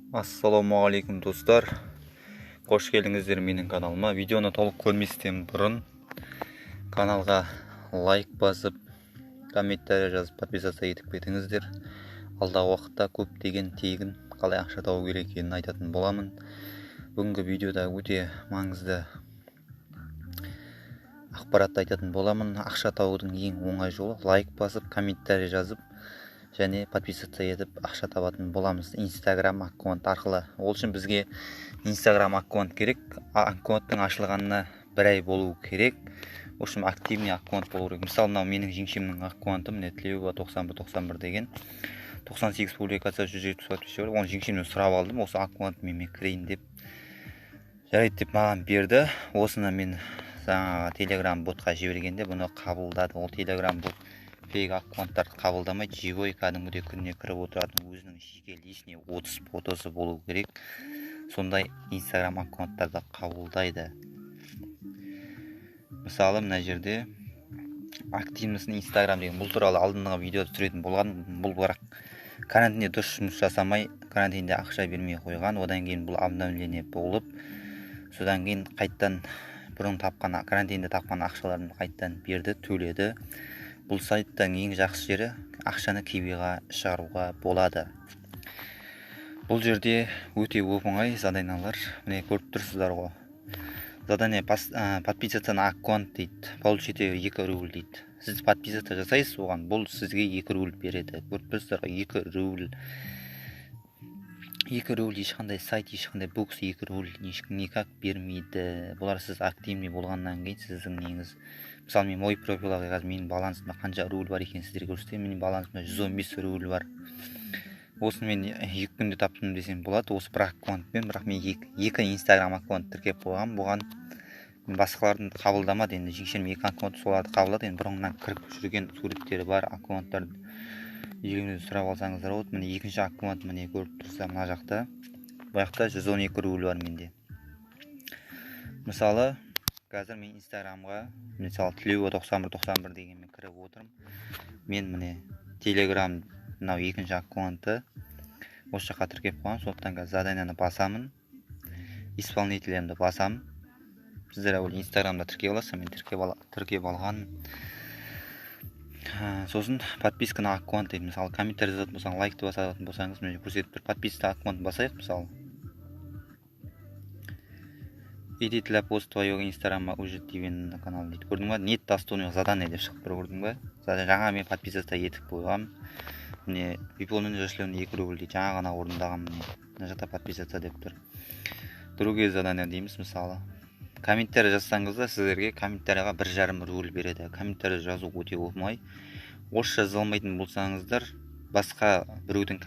Ассалаумағалейкум достар, қош келдіңіздер менің каналыма. Видеоны толық көрместен бұрын каналға лайк басып, комментарий жазып, подписаться етіп кетіңіздер. Алдағы уақытта көптеген тегін қалай ақша табу керек екенін айтатын боламын. Бүгінгі видеода өте маңызды ақпаратты айтатын боламын. Ақша табудың ең оңай жолы лайк басып, комментарий жазып және подписаться етіп ақша табатын боламыз Instagram аккаунт арқылы. Ол үшін бізге Instagram аккаунт керек. Аккаунттың ашылғанына 1 ай болу керек. Ол үшін активный аккаунт болу керек. Мысалы, мынау менің жеңшемнің аккаунты, міне Тілеуова 9191 деген 98 публикация 170 подписчик бар. Оны жеңшемнен сұрап алдым, осы аккаунтымен мен кірейін деп. Жарайды деп маған берді. Осыны мен жаңағы Telegram ботқа жібергенде бұны қабылдады. Ол Telegram бот фейк аккаунттарды қабылдамайды. Живой кәдімгідей күніне кіріп отыратын өзінің жеке личный 30 фотосы болу керек. Сондай Instagram аккаунттарды қабылдайды. Мысалы, мына жерде активнысын Instagram деген, бұл туралы алдындағы видео түсіретін болған. Бұл бірақ карантинде дұрыс жұмыс жасамай, карантинде ақша бермей қойған. Одан кейін бұл обновление болып, содан кейін қайттан бұрын тапқан, карантинде тапқан ақшаларын қайттан берді, төледі. Бұл сайттың ең жақсы жері ақшаны кибеға шығаруға болады. Бұл жерде өте оңай заданиялар. Міне көріп тұрсыздар ғой. Задание подписаться на аккаунт дейді. Получите 2 рубль дейді. Сіз подписаться жасайсыз оған, бұл сізге 2 рубль береді. Көріп тұрсыздар ғой, 2 рубль. 2 рубль ешқандай сайт, ешқандай бокс 2 рубль никак бермейді. Бұлар сіз активный болғаннан кейін сіздің неңіз. Мысалы, мен мой профилға қазір менің балансымда қанша рубль бар екен сіздерге көрсетемін. Менің балансымда 115 рубль бар. Осыны мен 2 күнде таптым десем болады. Осы бір аккаунтпен, бірақ мен 2 Instagram аккаунт тіркеп қойғам. Бұған басқалардың қабылдамады. Енді жеңшем 2 аккаунт соларды қабылдады. Енді бұрыннан кіріп жүрген суреттері бар аккаунттарды еліңізден сұрап алсаңыздар болады. Міне екінші аккаунт, міне көріп тұрсыздар мына жақта. Бұл жақта 112 рубль бар менде. Мысалы, қазір мен Instagramға, мысалы Тілеуова 9191 деген мен кіріп отырмын. Мен міне Telegram мынау екінші аккаунты осы жаққа тіркеп қойғам. Сондықтан қазір заданияны басамын, исполнителімді басамын. Сіздер әуелі Instagramда тіркеп аласыздар, мен тіркеп алған. Сосын подписка на аккаунт дейді. Мысалы, комментарий жазатын болсаң, лайкты басатын болсаңыз, мен көрсетіп тұр. Подписка аккаунт басайық, мысалы. Иди для пост твоего Инстаграма уже тебе на канал дейді. Көрдің ба? Нет достойного задания деп шығып тұр, көрдің ба? Жаңа мен подписаться етіп қойғам. Міне выполнение зашлёно 2 рубль дейді. Жаңа ғана орындағам. Мына жақта подписаться деп тұр. Другие задания дейміз, мысалы. Комментарий жазсаңыздар, сіздерге комментарийға 1,5 рубль береді. Комментарий жазу өте оңай. Орысша жаза алмайтын болсаңыздар, басқа біреудің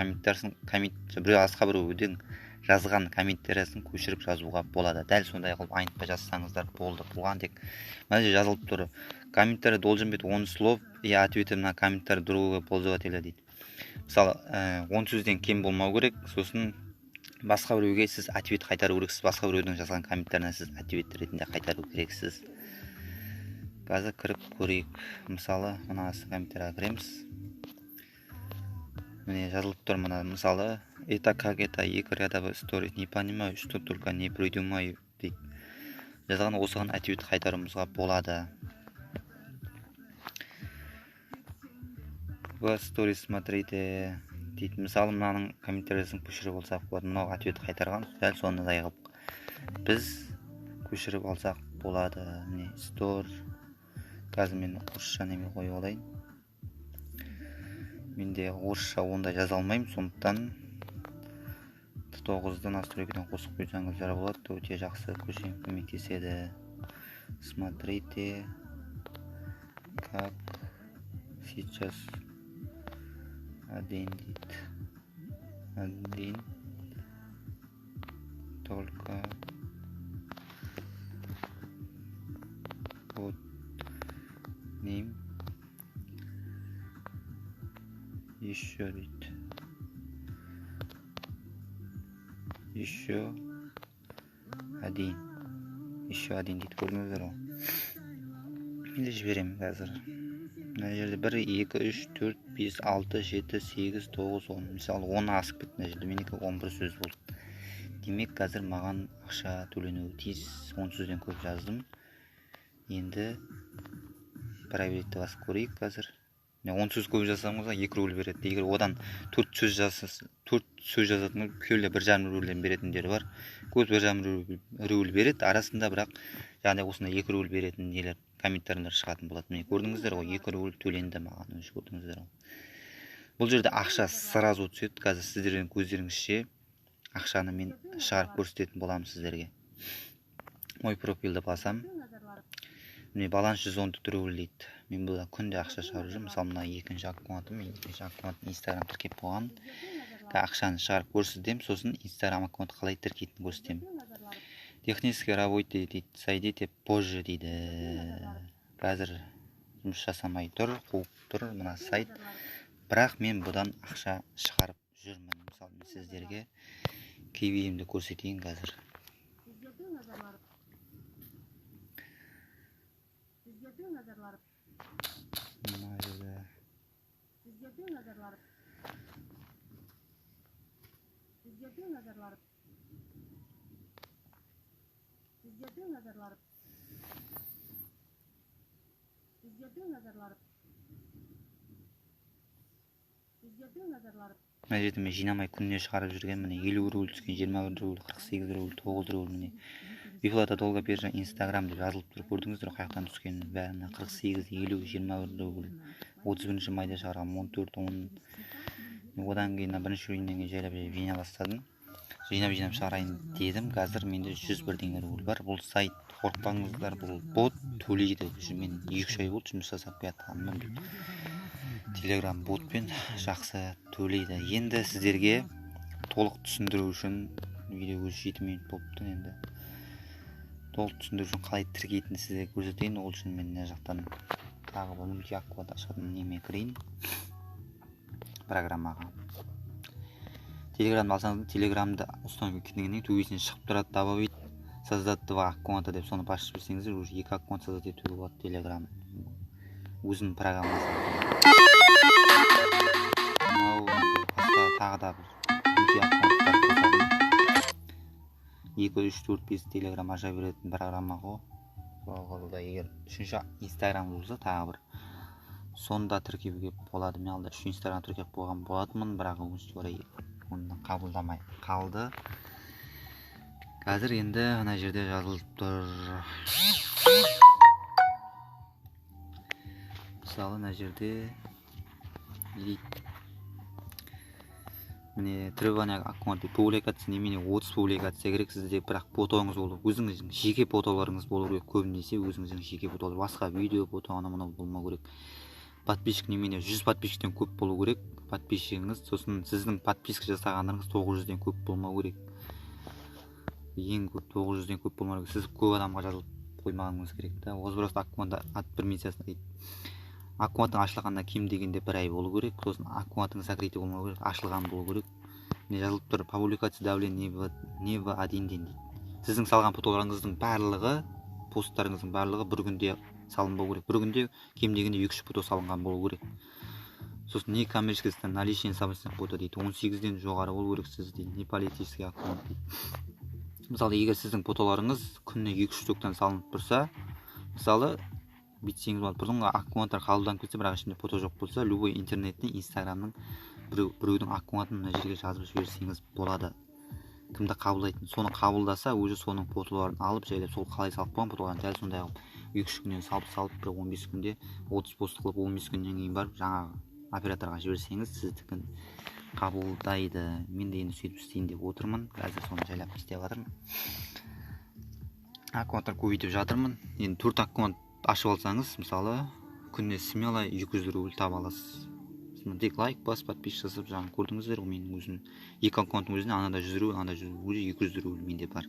біреудің жазған комментариясын көшіріп жазуға болады. Дәл сондай қылып айнытпай жазсаңыздар болды. Бұған тек мына жерде жазылып тұр. Комментарий должен быть 10 слов и ответы на комментарий другого пользователя дейді. Мысалы, 10 сөзден кем болмау керек. Сосын басқа біреуге сіз ответ қайтару керексіз. Басқа біреудің жазған комментарияны сіз ответ ретінде қайтару керексіз. Қазір кіріп көрейік. Мысалы, мына комментарияға кіреміз. Міне жазылып тұр мына, мысалы, это как это 2 ряда в истории, не понимаю, что только не придумаю дейді. Жазған осыған ответ қайтаруымызға болады. В story смотрите дейді. Мысалы, мынаның комментариясын көшіріп алсақ болады. Мынау ответ қайтарған. Дәл сондай қылып біз көшіріп алсақ болады. Міне стор. Қазір мен орысша неме қойып алайын. Менде орысша онда жаза алмаймын, сондықтан 9-ды настройкадан қосып қойсаңыздар болады. Өте жақсы көмектеседі. Смотрите, как сейчас один дейді. Один только под ним еще дейді. Еще один дейді. Көрдіңіздер ғой. Енді жіберемін қазір. Мына жерде 1, 2, 3, 4, 5, 6, 7, 8, 9, 10. Мысалы 10 асып кетті мына жерде. Менікі 11 сөз болды. Демек қазір маған ақша төленуі тиіс. 10 сөзден көп жаздым. Енді проверить басып көрейік қазір. 10 сөз көп жазсам 2 рубль береді. Егер одан 4 сөз жазатын көлі 1,5 рубльден беретіндері бар. Көз 1,5 рубль береді. Арасында бірақ яғни осында 2 рубль беретін нелер комментарийлер шығатын болады. Міне көрдіңіздер ғой, 2 рубль төленді маған. Өз көрдіңіздер ғой. Бұл жерде ақша сразу түседі. Қазір сіздердің көздеріңізше ақшаны мен шығарып көрсететін боламын сіздерге. Мой профильді басам. Міне баланс 114 рубль дейді. Мен бұда күнде ақша шығарып жүрмін. Мысалы мына екінші аккаунтым, Инстаграм тіркеп қойған. Ақшаны шығарып көрсетем, сосын Инстаграм аккаунт қалай тіркейтінін көрсетем. Технически работе дейді, сойдите позже дейді. Қазір жұмыс жасамай тұр, қуып тұр мына сайт. Бірақ мен бұдан ақша шығарып жүрмін. Мысалы мен сіздерге кейбірімді көрсетейін қазір. Мына жерде мен жинамай күніне шығарып жүрген, міне 50 рубль түскен, 21 рубль, 48 рубль, 9 рубль, міне Выплата долга биржа Инстаграм деп жазылып тұр. Көрдіңіздер қаяқтан түскенін бәріне 48, 50, 21 рубль. 31 майда шығарған 14, 10. Одан кейін бірінші рүйінен кейін жайлап жинай бастадым. Жинап шығарайын дедім. Қазір менде 101 рубль бар. Бұл сайт, қорықпаңыздар, бұл бот төлейді. Мен 2 ай болды жұмыс жасап жатқаным. Телеграм ботпен жақсы төлейді. Енді сіздерге толық түсіндіру үшін видео 7 минут болыпты енді. Толық түсіндіру үшін қалай тіркейтінін сізге көрсетейін. Ол үшін мен мына жақтан тағы бір мультиаккаунт ашатын неме кірейін. Программаға. Телеграмды алсаңыз, телеграмды установить еткеннен төбесінен шығып тұрады, добавить создать 2 аккаунта деп соны басып жіберсеңіздер, уже 2 аккаунт создать етуге болады Телеграм. Өзінің программасы. Тағы да бір мультиаккаунттар қосамын. 2, 3, 4, 5 Телеграм аша беретін программа ғой. Егер 3-ші Инстаграм болса тағы бір сонда тіркеуге болады. Мен алда 3 Инстаграм тіркеп қойған болатынмын, бірақ өкінішке орай оны қабылдамай қалды. Қазір енді ана жерде жазылып тұр. Мысалы ана жерде міне требования аккаунты публикация немене 30 публикация керек сізде, бірақ фотоңыз болу, өзіңіздің жеке фотоларыңыз болу керек. Көбінесе өзіңіздің жеке фотолар, басқа видео фото ана-мына болмау керек. Подписчик немене 100 подписчиктен көп болу керек. Подписчигіңіз, сосын сіздің подписка жасағандарыңыз 900-ден көп болмау керек. Ең көп 900-ден көп болмау керек. Сіз көп адамға жазылып қоймағаныңыз керек та. Осы просто аккаунт ат пермиссиясына дейді. Аккаунтың ашылғанда кем дегенде 1 ай болу керек. Сосын аккаунтың закрытый болмау керек, ашылған болу керек. Не жазылып тұр, публикация давление не в один день дейді. Сіздің салған фотоларыңыздың барлығы, посттарыңыздың барлығы бір күнде салынбау керек. Бір күнде кем дегенде 2-3 фото салынған болу керек. Сосын не коммерческое наличие совместных фото дейді. 18-ден жоғары болу керек сіз дейді. Не политический аккаунт дейді. Мысалы, егер сіздің фотоларыңыз күніне 2-3 штуктан салынып тұрса, мысалы бүйтсеңіз болады. Бұрынғы аккаунттар қабылданып кетсе, бірақ ішінде фото жоқ болса, любой интернеттен Инстаграмның біреудің аккаунтын мына жерге жазып жіберсеңіз болады. Кімді қабылдайтын, соны қабылдаса, өзі соның фотоларын алып, жайлап сол қалай салып қойған фотоларын дәл сондай 2-3 күннен салып, бір 15 күнде 30 пост қылып, 15 күннен кейін барып жаңағы операторға жіберсеңіз, сіздікін қабылдайды. Мен де енді сөйтіп істейін деп отырмын. Қазір соны жайлап істеп жатырмын. Аккаунттар көбейтіп жатырмын. Енді 4 аккаунт ашып алсаңыз, мысалы, күніне смело 200 рубль таба аласыз. Тек лайк бас, подписчик жасап, жаңа көрдіңіздер, менің өзім 2 аккаунттың өзіне анада 100 рубль, анада 100 рубль, 200 рубль менде бар.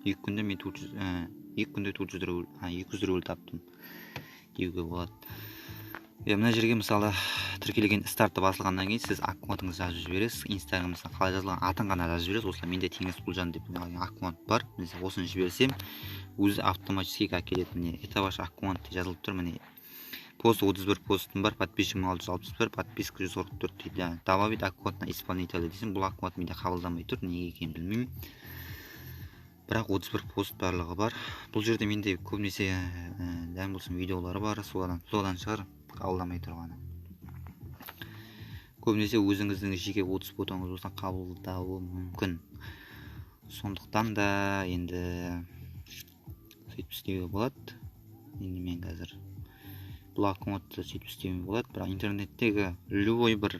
2 күнде мен 200 рубль таптым деуге болады. Мына жерге мысалы тіркелген старты басылғаннан кейін сіз аккаунтыңызды жазып жібересіз. Инстаграмыңызда қалай жазылған атын ғана жазып жібересіз. Осылай менде теңіз Құлжан деп аккаунт бар. Mesela осыны жіберсем, өзі автоматически әкеледі. Міне это ваш аккаунт жазылып тұр. Міне пост 31 постым бар, подписчик 661, подписка 144 дейді. Добавить аккаунт на исполнителя десем, бұл аккаунт менде қабылдамай тұр. Неге екенін білмеймін. бірақ 31 пост барлығы бар. Бұл жерде менде көбінесе дәм болсын видеолары бар, содан шығар қабылдамай тұрғаны. Көбінесе өзіңіздің жеке 30 фотоңыз болса қабылдауы мүмкін. Сондықтан да енді сөйтіп істеуге болады. Енді мен қазір бұл аккаунтты сөйтіп істеуге болады, бірақ интернеттегі любой бір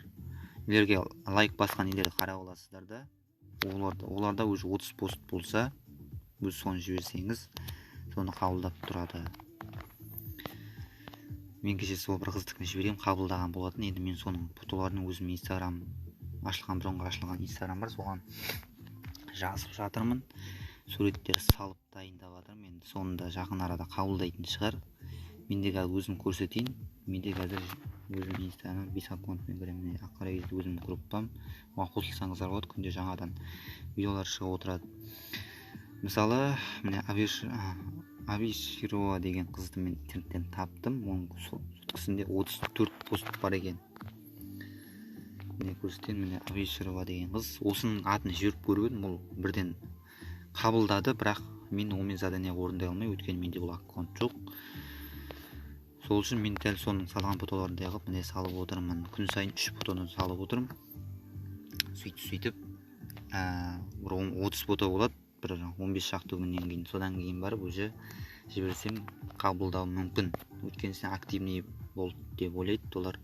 нелерге лайк басқан нелерді қарап аласыздар да, оларда уже 30 пост болса, өз соны жіберсеңіз, соны қабылдап тұрады. Мен кеше сол бір қыздікін жіберем, қабылдаған болатын. Енді мен соның фотоларының өзім инстаграм ашылған, бұрынғы ашылған инстаграм бар, соған жазып жатырмын. Суреттер салып дайындап жатырмын. Енді соңында жақын арада қабылдайтын шығар. Менде қазір өзім көрсетейін. Менде қазір өзім инстаграм 5 аккаунтпен кіремін. Аққара кезде өзім группам. Оған қосылсаңыздар болады, күнде жаңадан видеолар шығып отырады. Мысалы, міне Абиширова деген қызды мен интернеттен таптым. Оның соткысында 34 пост бар екен. Міне көрсетейін, міне Абиширова деген қыз. Осының атын жіберіп көріп едім, ол бірден қабылдады, бірақ мен онымен задание орындай алмай, өйткені менде бұл аккаунт жоқ. Сол үшін мен дәл соның салған фотоларындай қылып міне салып отырмын. Күн сайын 3 фотоны салып отырмын. Сөйтіп 30 фото болады. Бір 15 шақты күннен кейін, содан кейін барып уже жіберсем қабылдау мүмкін. Өйткені активный болды деп ойлайды олар.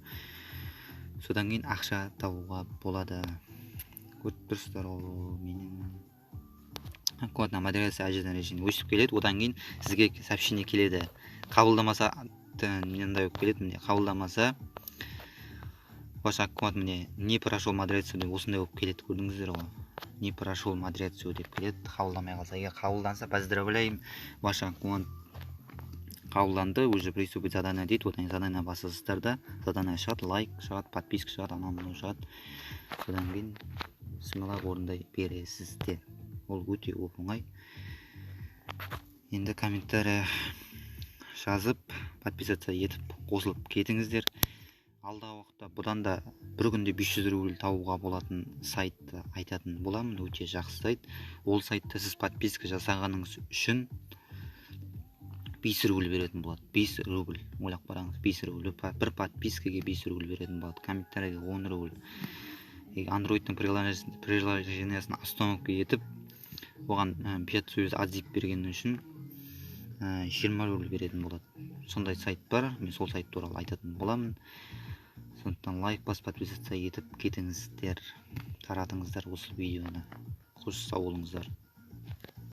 Содан кейін ақша табуға болады. Көріп тұрсыздар, ол менің аккаунтына модерация ажидан режимі өсіп келеді. Одан кейін сізге сообщение келеді. Қабылдамаса мынандай болып келеді, міне қабылдамаса ваш аккаунт міне не прошел модерацию деп осындай болып келеді. Көрдіңіздер ғой? Не прошел модерацию деп келеді. Қабылдамай қалса, егер қабылданса, поздравляем, ваш аккаунт қабылданды, уже приступить задание дейді. Одан задание басасыздар да, задание шығады, лайк шығады, подписка шығады, анау шығады. Содан кейін смело орындай бересіздер. Ол өте оп-оңай. Енді комментарий жазып, подписаться етіп, қосылып кетіңіздер. Алдағы уақытта бұдан да бір күнде 500 рубль табуға болатын сайтты айтатын боламын. Өте жақсы сайт. Ол сайтта сіз подписка жасағаныңыз үшін 5 рубль беретін болады. 5 рубль. Ойлап қараңыз, 5 рубль. Бір подпискаге 5 рубль беретін болады. Комментарийге 10 рубль. Android'тың приложениясын остановка етіп, оған 5 сөз отзыв берген үшін 20 рубль беретін болады. Сондай сайт бар. Мен сол сайт туралы айтатын боламын. Сондықтан лайк бас, подписаться етіп кетіңіздер, таратыңыздар осы видеоны. Қош сау болыңыздар.